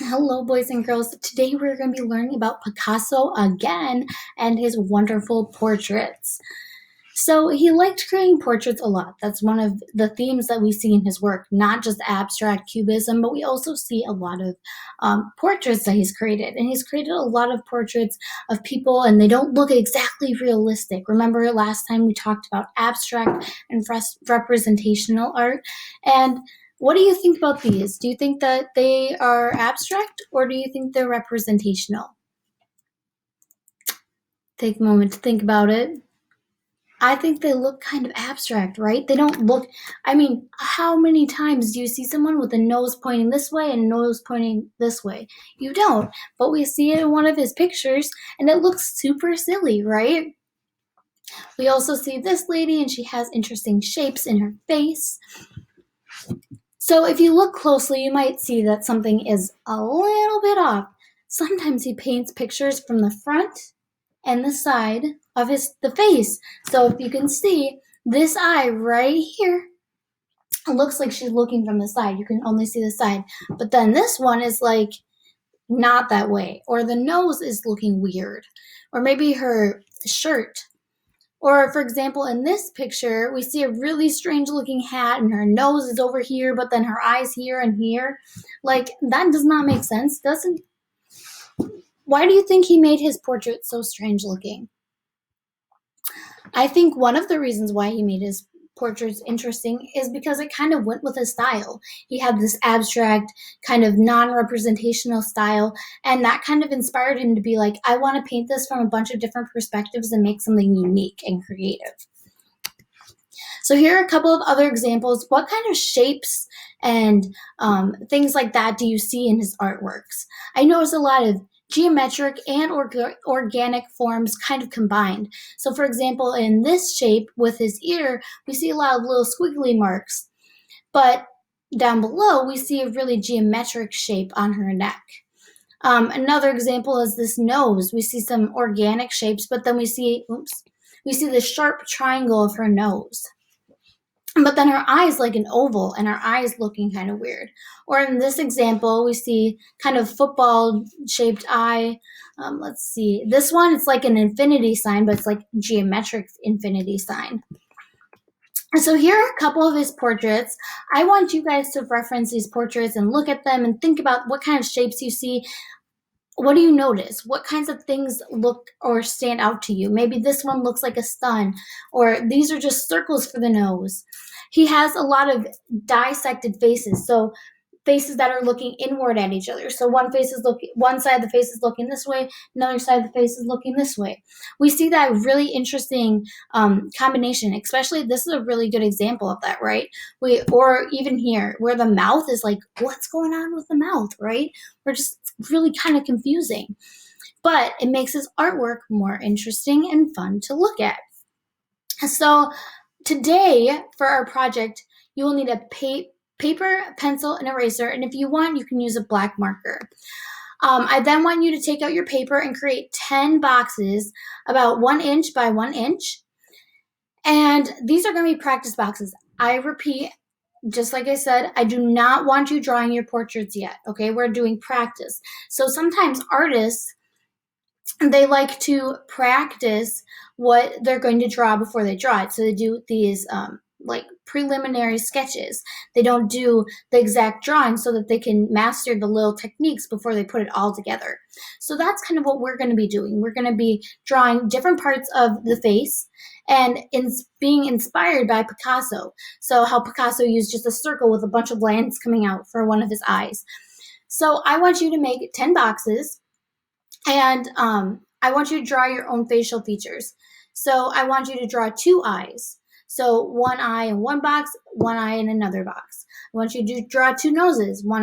Hello, boys and girls. Today we're going to be learning about Picasso again and his wonderful portraits. So he liked creating portraits a lot. That's one of the themes that we see in his work, not just abstract cubism, but we also see a lot of portraits that he's created. And he's created a lot of portraits of people, and they don't look exactly realistic. Remember last time we talked about abstract and representational art? And what do you think about these? Do you think that they are abstract or do you think they're representational? Take a moment to think about it. I think they look kind of abstract, right? They don't look, how many times do you see someone with a nose pointing this way and a nose pointing this way? You don't, but we see it in one of his pictures and it looks super silly, right? We also see this lady and she has interesting shapes in her face. So if you look closely, you might see that something is a little bit off. Sometimes he paints pictures from the front and the side of the face. So if you can see this eye right here, it looks like she's looking from the side. You can only see the side. But then this one is like not that way. Or the nose is looking weird. Or maybe her shirt. Or, for example, in this picture, we see a really strange looking hat and her nose is over here, but then her eyes here and here. Like, that does not make sense, doesn't? Why do you think he made his portrait so strange looking? I think one of the reasons why he made his portraits interesting is because it kind of went with his style. He had this abstract, kind of non representational style, and that kind of inspired him to be like, I want to paint this from a bunch of different perspectives and make something unique and creative. So here are a couple of other examples. What kind of shapes and things like that do you see in his artworks? I notice a lot of geometric and organic forms kind of combined. So for example, in this shape with his ear, we see a lot of little squiggly marks. But down below, we see a really geometric shape on her neck. Another example is this nose. We see some organic shapes, but then we see the sharp triangle of her nose. But then her eye is like an oval and her eye is looking kind of weird. Or in this example, we see kind of football shaped eye. Let's see. This one, it's like an infinity sign, but it's like geometric infinity sign. And so here are a couple of his portraits. I want you guys to reference these portraits and look at them and think about what kind of shapes you see. What do you notice? What kinds of things look or stand out to you? Maybe this one looks like a sun, or these are just circles for the nose. He has a lot of dissected faces, so faces that are looking inward at each other. So one side of the face is looking this way, another side of the face is looking this way. We see that really interesting combination. Especially, this is a really good example of that, right? Or even here, where the mouth is like, what's going on with the mouth, right? We're just really kind of confusing. But it makes his artwork more interesting and fun to look at. So today, for our project, you will need a paper, pencil, and eraser. And if you want, you can use a black marker. I then want you to take out your paper and create 10 boxes about 1 inch by 1 inch. And these are going to be practice boxes. I repeat, just like I said, I do not want you drawing your portraits yet, okay? We're doing practice. So sometimes artists, they like to practice what they're going to draw before they draw it. So they do these like preliminary sketches. They don't do the exact drawing so that they can master the little techniques before they put it all together. So that's kind of what we're going to be doing. We're going to be drawing different parts of the face and being inspired by Picasso. So how Picasso used just a circle with a bunch of lines coming out for one of his eyes. So I want you to make 10 boxes, and I want you to draw your own facial features. So I want you to draw 2 eyes. So one eye in one box, one eye in another box. I want you to draw 2 noses, one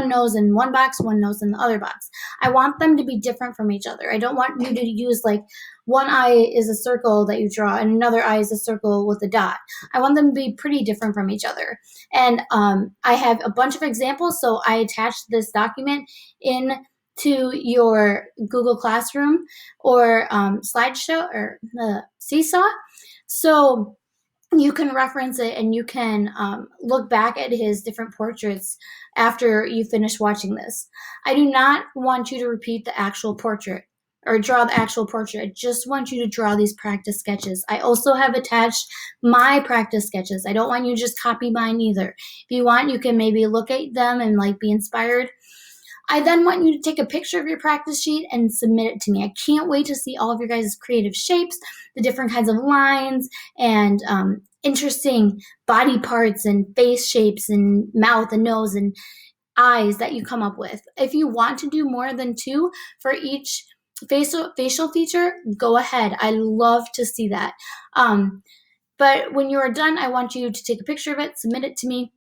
nose in one box, one nose in the other box. I want them to be different from each other. I don't want you to use like one eye is a circle that you draw and another eye is a circle with a dot. I want them to be pretty different from each other. And I have a bunch of examples, so I attached this document in to your Google Classroom or slideshow or the Seesaw. So you can reference it and you can look back at his different portraits after you finish watching this. I do not want you to repeat the actual portrait or draw the actual portrait. I just want you to draw these practice sketches. I also have attached my practice sketches. I don't want you to just copy mine either. If you want, you can maybe look at them and like be inspired. I then want you to take a picture of your practice sheet and submit it to me. I can't wait to see all of your guys' creative shapes, the different kinds of lines, and interesting body parts and face shapes and mouth and nose and eyes that you come up with. If you want to do more than 2 for each facial feature, go ahead. I love to see that. But when you are done, I want you to take a picture of it, submit it to me,